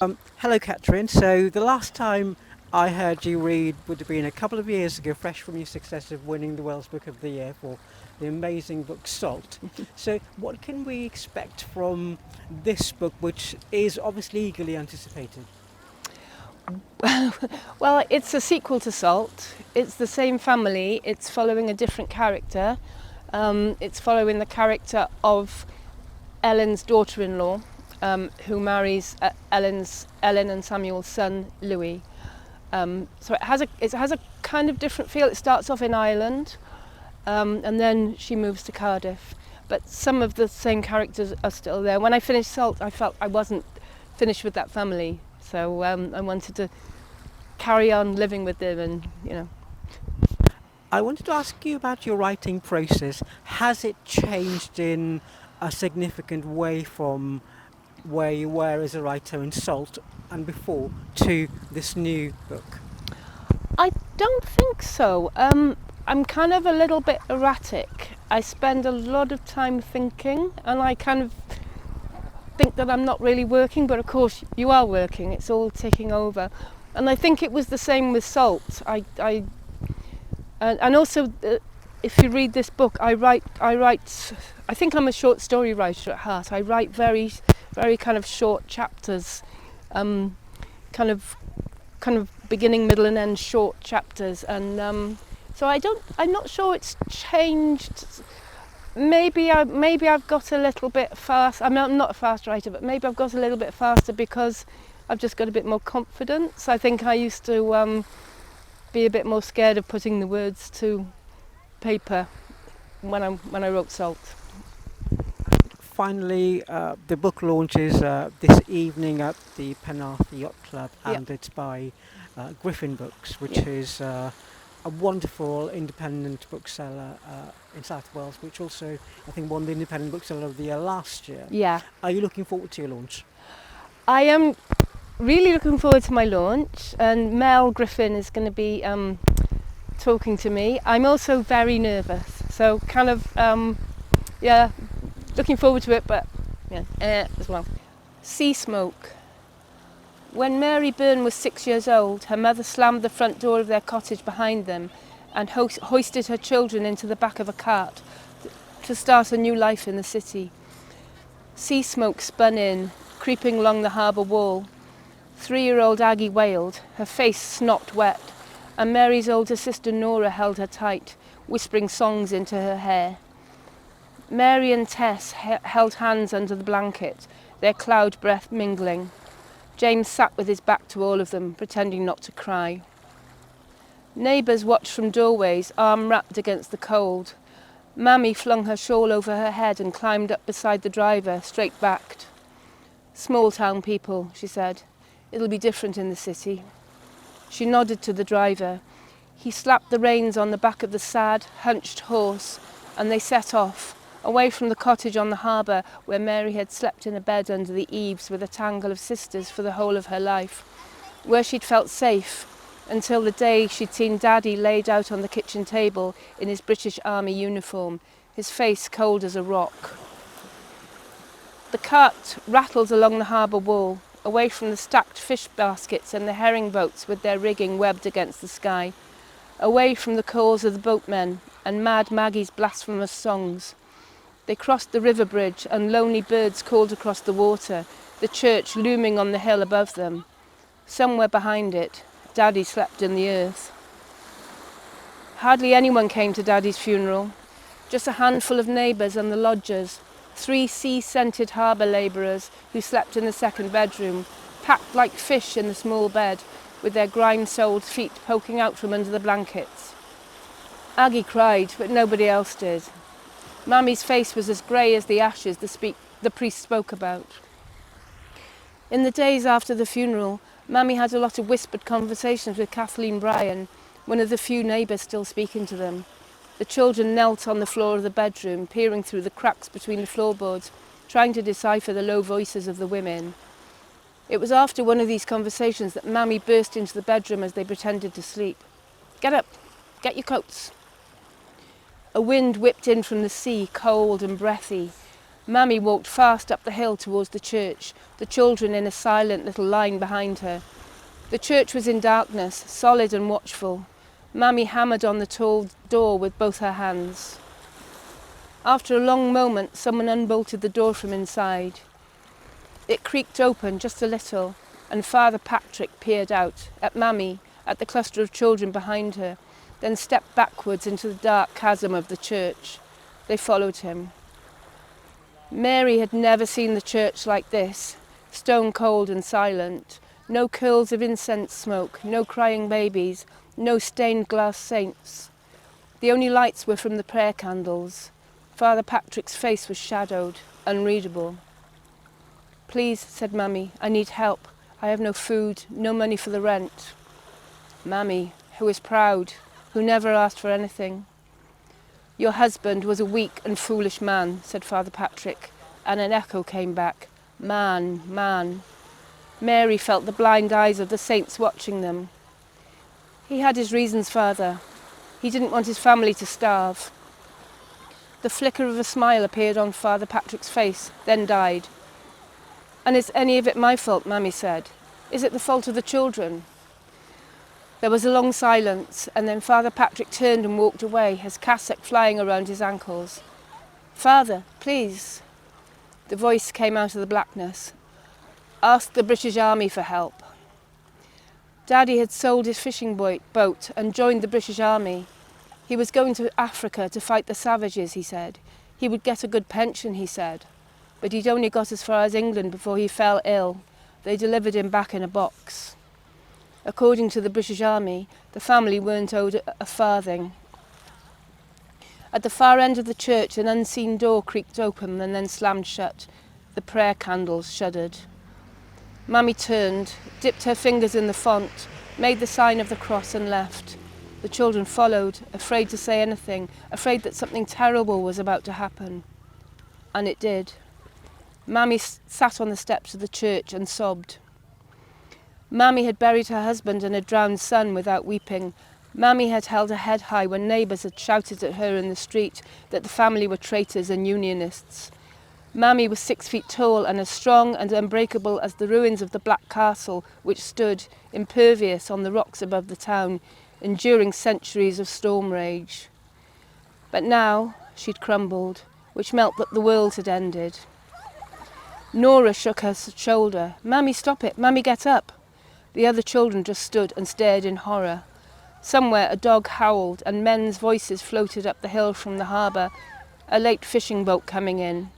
Hello, Catrin. So the last time I heard you read would have been a couple of years ago, fresh from your success of winning the Welsh Book of the Year for the amazing book Salt. So what can we expect from this book, which is obviously eagerly anticipated? Well, it's a sequel to Salt. It's the same family. It's following a different character. It's following the character of Ellen's daughter-in-law, who marries Ellen and Samuel's son Louis. So it has a kind of different feel. It starts off in Ireland, and then she moves to Cardiff. But some of the same characters are still there. When I finished Salt, I felt I wasn't finished with that family, so I wanted to carry on living with them, and. I wanted to ask you about your writing process. Has it changed in a significant way from where you were as a writer in Salt and before to this new book? I don't think so. I'm kind of a little bit erratic. I spend a lot of time thinking, and I kind of think that I'm not really working, but of course you are working. It's all ticking over. And I think it was the same with Salt. And also, if you read this book, I write. I think I'm a short story writer at heart. I write very, very kind of short chapters, kind of beginning, middle, and end short chapters. And so I'm not sure it's changed. Maybe I've got a little bit fast. I'm not a fast writer, but maybe I've got a little bit faster because I've just got a bit more confidence. I think I used to be a bit more scared of putting the words to paper when I wrote Salt. Finally, the book launches this evening at the Penarth Yacht Club, and it's by Griffin Books, which is a wonderful independent bookseller in South Wales, which also, I think, won the Independent Bookseller of the Year last year. Yeah. Are you looking forward to your launch? I am really looking forward to my launch, and Mel Griffin is going to be talking to me. I'm also very nervous, so kind of, looking forward to it, but as well. Sea smoke. When Mary Byrne was 6 years old, her mother slammed the front door of their cottage behind them and hoisted her children into the back of a cart to start a new life in the city. Sea smoke spun in, creeping along the harbour wall. 3-year-old Aggie wailed, her face snot wet, and Mary's older sister Nora held her tight, whispering songs into her hair. Mary and Tess held hands under the blanket, their cloud breath mingling. James sat with his back to all of them, pretending not to cry. Neighbours watched from doorways, arm wrapped against the cold. Mammy flung her shawl over her head and climbed up beside the driver, straight-backed. "Small town people," she said. "It'll be different in the city." She nodded to the driver. He slapped the reins on the back of the sad, hunched horse, and they set off, away from the cottage on the harbour where Mary had slept in a bed under the eaves with a tangle of sisters for the whole of her life, where she'd felt safe until the day she'd seen Daddy laid out on the kitchen table in his British Army uniform, his face cold as a rock. The cart rattled along the harbour wall, away from the stacked fish baskets and the herring boats with their rigging webbed against the sky, away from the calls of the boatmen and Mad Maggie's blasphemous songs. They crossed the river bridge and lonely birds called across the water, the church looming on the hill above them. Somewhere behind it, Daddy slept in the earth. Hardly anyone came to Daddy's funeral, just a handful of neighbours and the lodgers, 3 sea-scented harbour labourers who slept in the second bedroom, packed like fish in the small bed, with their grime-soled feet poking out from under the blankets. Aggie cried, but nobody else did. Mammy's face was as grey as the ashes the priest spoke about. In the days after the funeral, Mammy had a lot of whispered conversations with Kathleen Bryan, one of the few neighbours still speaking to them. The children knelt on the floor of the bedroom, peering through the cracks between the floorboards, trying to decipher the low voices of the women. It was after one of these conversations that Mammy burst into the bedroom as they pretended to sleep. "Get up! Get your coats!" A wind whipped in from the sea, cold and breathy. Mammy walked fast up the hill towards the church, the children in a silent little line behind her. The church was in darkness, solid and watchful. Mammy hammered on the tall door with both her hands. After a long moment, someone unbolted the door from inside. It creaked open just a little, and Father Patrick peered out, at Mammy, at the cluster of children behind her, then stepped backwards into the dark chasm of the church. They followed him. Mary had never seen the church like this, stone cold and silent. No curls of incense smoke, no crying babies, no stained glass saints. The only lights were from the prayer candles. Father Patrick's face was shadowed, unreadable. "Please," said Mammy, "I need help. I have no food, no money for the rent." Mammy, who was proud, who never asked for anything. "Your husband was a weak and foolish man," said Father Patrick, and an echo came back. "Man, man." Mary felt the blind eyes of the saints watching them. "He had his reasons, Father. He didn't want his family to starve." The flicker of a smile appeared on Father Patrick's face, then died. "And is any of it my fault?" Mammy said. "Is it the fault of the children?" There was a long silence, and then Father Patrick turned and walked away, his cassock flying around his ankles. "Father, please." The voice came out of the blackness. "Ask the British Army for help." Daddy had sold his fishing boat and joined the British Army. He was going to Africa to fight the savages, he said. He would get a good pension, he said. But he'd only got as far as England before he fell ill. They delivered him back in a box. According to the British Army, the family weren't owed a farthing. At the far end of the church, an unseen door creaked open and then slammed shut. The prayer candles shuddered. Mammy turned, dipped her fingers in the font, made the sign of the cross and left. The children followed, afraid to say anything, afraid that something terrible was about to happen. And it did. Mammy sat on the steps of the church and sobbed. Mammy had buried her husband and a drowned son without weeping. Mammy had held her head high when neighbours had shouted at her in the street that the family were traitors and unionists. Mammy was 6 feet tall and as strong and unbreakable as the ruins of the Black Castle, which stood impervious on the rocks above the town, enduring centuries of storm rage. But now she'd crumbled, which meant that the world had ended. Nora shook her shoulder. "Mammy, stop it. Mammy, get up." The other children just stood and stared in horror. Somewhere a dog howled and men's voices floated up the hill from the harbour, a late fishing boat coming in.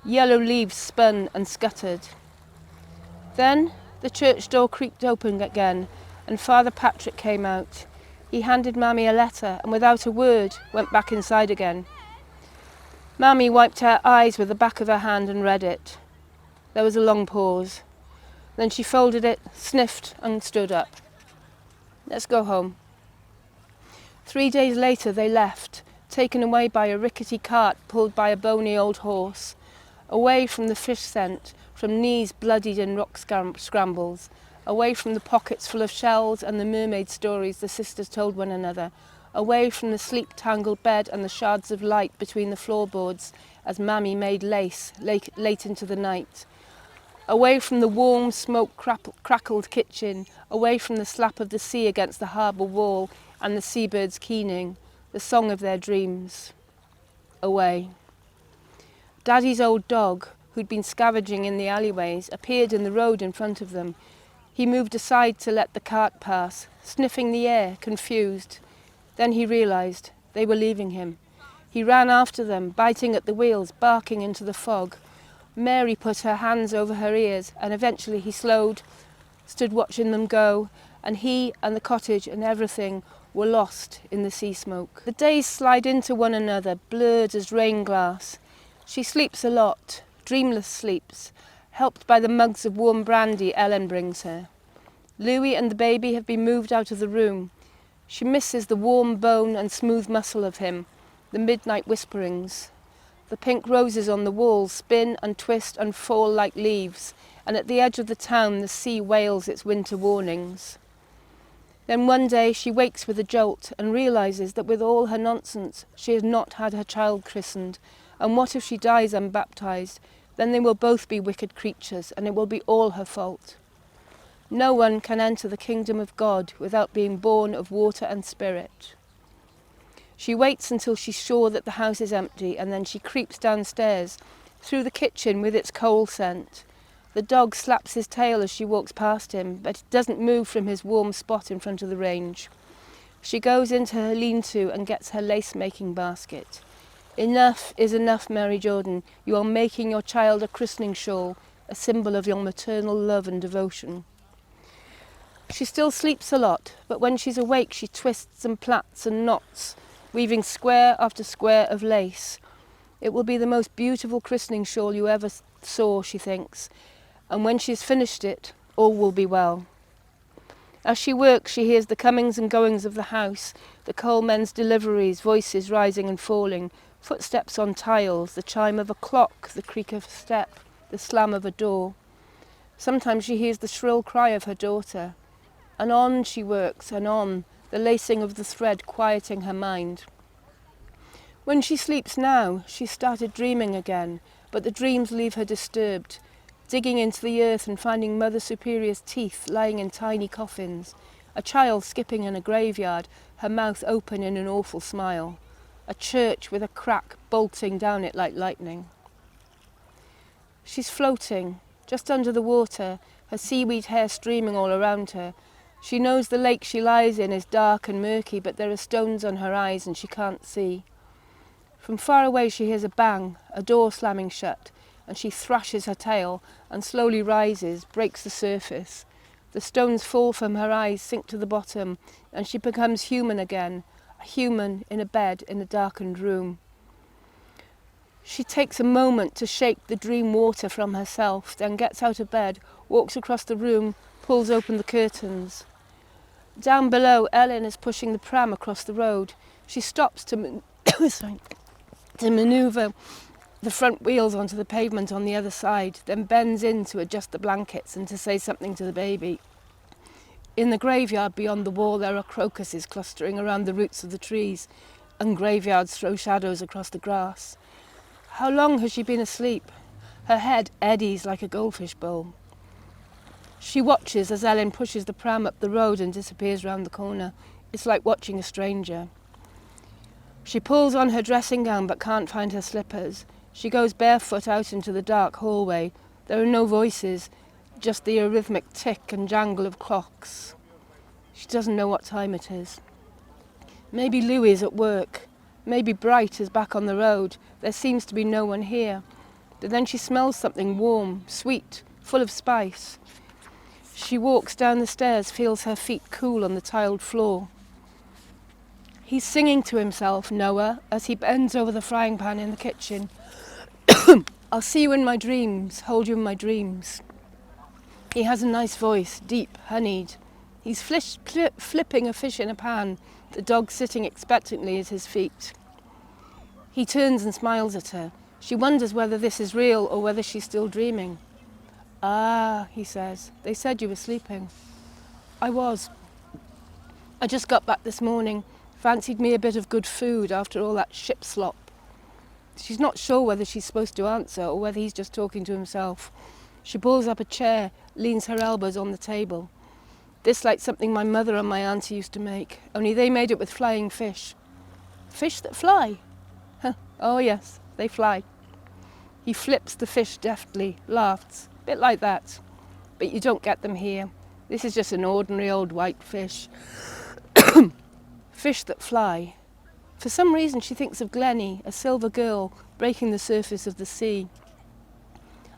Yellow leaves spun and scuttered. Then the church door creaked open again and Father Patrick came out. He handed Mammy a letter and without a word went back inside again. Mammy wiped her eyes with the back of her hand and read it. There was a long pause. Then she folded it, sniffed and stood up. "Let's go home." 3 days later they left, taken away by a rickety cart pulled by a bony old horse, away from the fish scent, from knees bloodied in rock scrambles, away from the pockets full of shells and the mermaid stories the sisters told one another, away from the sleep tangled bed and the shards of light between the floorboards as Mammy made lace late into the night. Away from the warm, smoke-crackled kitchen, away from the slap of the sea against the harbour wall and the seabirds keening, the song of their dreams. Away. Daddy's old dog, who'd been scavenging in the alleyways, appeared in the road in front of them. He moved aside to let the cart pass, sniffing the air, confused. Then he realised they were leaving him. He ran after them, biting at the wheels, barking into the fog. Mary put her hands over her ears and eventually he slowed, stood watching them go, and he and the cottage and everything were lost in the sea smoke. The days slide into one another, blurred as rain glass. She sleeps a lot, dreamless sleeps, helped by the mugs of warm brandy Ellen brings her. Louis and the baby have been moved out of the room. She misses the warm bone and smooth muscle of him, the midnight whisperings. The pink roses on the walls spin and twist and fall like leaves, and at the edge of the town the sea wails its winter warnings. Then one day she wakes with a jolt and realises that with all her nonsense she has not had her child christened, And what if she dies unbaptized? Then they will both be wicked creatures, and it will be all her fault. No one can enter the kingdom of God without being born of water and spirit. She waits until she's sure that the house is empty, and then she creeps downstairs, through the kitchen with its coal scent. The dog slaps his tail as she walks past him, but it doesn't move from his warm spot in front of the range. She goes into her lean-to and gets her lace-making basket. Enough is enough, Mary Jordan. You are making your child a christening shawl, a symbol of your maternal love and devotion. She still sleeps a lot, but when she's awake she twists and plaits and knots, weaving square after square of lace. It will be the most beautiful christening shawl you ever saw, she thinks, and when she's finished it, all will be well. As she works, she hears the comings and goings of the house, the coalmen's deliveries, voices rising and falling, footsteps on tiles, the chime of a clock, the creak of a step, the slam of a door. Sometimes she hears the shrill cry of her daughter. And on she works, and on, the lacing of the thread quieting her mind. When she sleeps now, she's started dreaming again, but the dreams leave her disturbed, digging into the earth and finding Mother Superior's teeth lying in tiny coffins, a child skipping in a graveyard, her mouth open in an awful smile, a church with a crack bolting down it like lightning. She's floating, just under the water, her seaweed hair streaming all around her. She knows the lake she lies in is dark and murky, but there are stones on her eyes and she can't see. From far away she hears a bang, a door slamming shut, and she thrashes her tail and slowly rises, breaks the surface. The stones fall from her eyes, sink to the bottom, and she becomes human again, a human in a bed in a darkened room. She takes a moment to shake the dream water from herself, then gets out of bed, walks across the room, pulls open the curtains. Down below, Ellen is pushing the pram across the road. She stops to manoeuvre the front wheels onto the pavement on the other side, then bends in to adjust the blankets and to say something to the baby. In the graveyard beyond the wall there are crocuses clustering around the roots of the trees, and graveyards throw shadows across the grass. How long has she been asleep? Her head eddies like a goldfish bowl. She watches as Ellen pushes the pram up the road and disappears round the corner. It's like watching a stranger. She pulls on her dressing gown but can't find her slippers. She goes barefoot out into the dark hallway. There are no voices, just the arrhythmic tick and jangle of clocks. She doesn't know what time it is. Maybe Louis is at work. Maybe Bright is back on the road. There seems to be no one here. But then she smells something warm, sweet, full of spice. She walks down the stairs, feels her feet cool on the tiled floor. He's singing to himself, Noah, as he bends over the frying pan in the kitchen. I'll see you in my dreams, hold you in my dreams. He has a nice voice, deep, honeyed. He's flipping a fish in a pan, the dog sitting expectantly at his feet. He turns and smiles at her. She wonders whether this is real or whether she's still dreaming. Ah, he says, they said you were sleeping. I was. I just got back this morning, fancied me a bit of good food after all that ship slop. She's not sure whether she's supposed to answer or whether he's just talking to himself. She pulls up a chair, leans her elbows on the table. This like something my mother and my auntie used to make, only they made it with flying fish. Fish that fly? Huh. Oh yes, they fly. He flips the fish deftly, laughs. Bit like that. But you don't get them here. This is just an ordinary old white fish. Fish that fly. For some reason she thinks of Glennie, a silver girl, breaking the surface of the sea.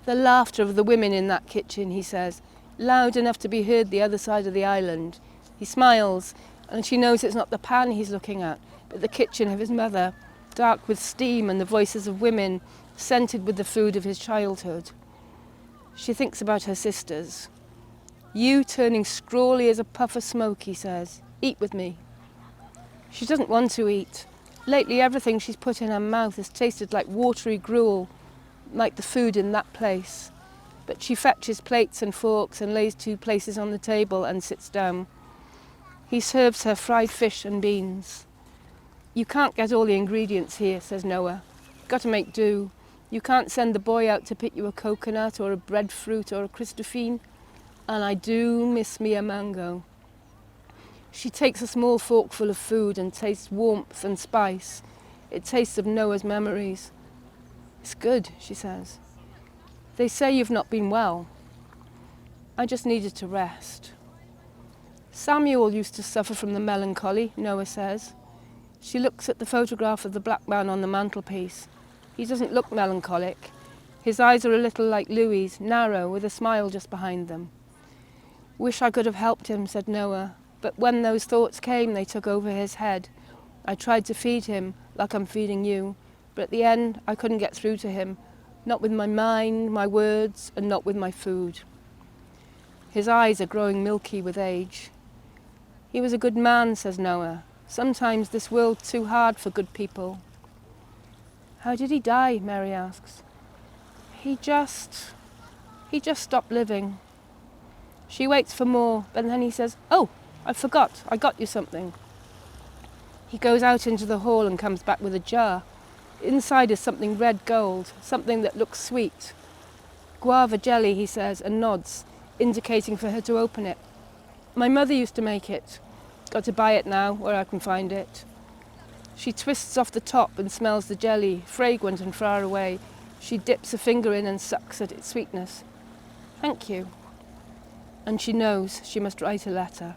The laughter of the women in that kitchen, he says, loud enough to be heard the other side of the island. He smiles, and she knows it's not the pan he's looking at, but the kitchen of his mother, dark with steam and the voices of women, scented with the food of his childhood. She thinks about her sisters. You turning scrawly as a puff of smoke, he says. Eat with me. She doesn't want to eat. Lately everything she's put in her mouth has tasted like watery gruel, like the food in that place. But she fetches plates and forks and lays 2 places on the table and sits down. He serves her fried fish and beans. You can't get all the ingredients here, says Noah. Got to make do. You can't send the boy out to pick you a coconut or a breadfruit or a Christophine. And I do miss me a mango. She takes a small forkful of food and tastes warmth and spice. It tastes of Noah's memories. It's good, she says. They say you've not been well. I just needed to rest. Samuel used to suffer from the melancholy, Noah says. She looks at the photograph of the black man on the mantelpiece. He doesn't look melancholic. His eyes are a little like Louis's, narrow, with a smile just behind them. Wish I could have helped him, said Noah, but when those thoughts came, they took over his head. I tried to feed him, like I'm feeding you, but at the end, I couldn't get through to him, not with my mind, my words, and not with my food. His eyes are growing milky with age. He was a good man, says Noah. Sometimes this world's too hard for good people. How did he die? Mary asks. He just stopped living. She waits for more, but then he says, oh, I forgot, I got you something. He goes out into the hall and comes back with a jar. Inside is something red gold, something that looks sweet. Guava jelly, he says, and nods, indicating for her to open it. My mother used to make it. Got to buy it now, where I can find it. She twists off the top and smells the jelly, fragrant and far away. She dips a finger in and sucks at its sweetness. Thank you. And she knows she must write a letter.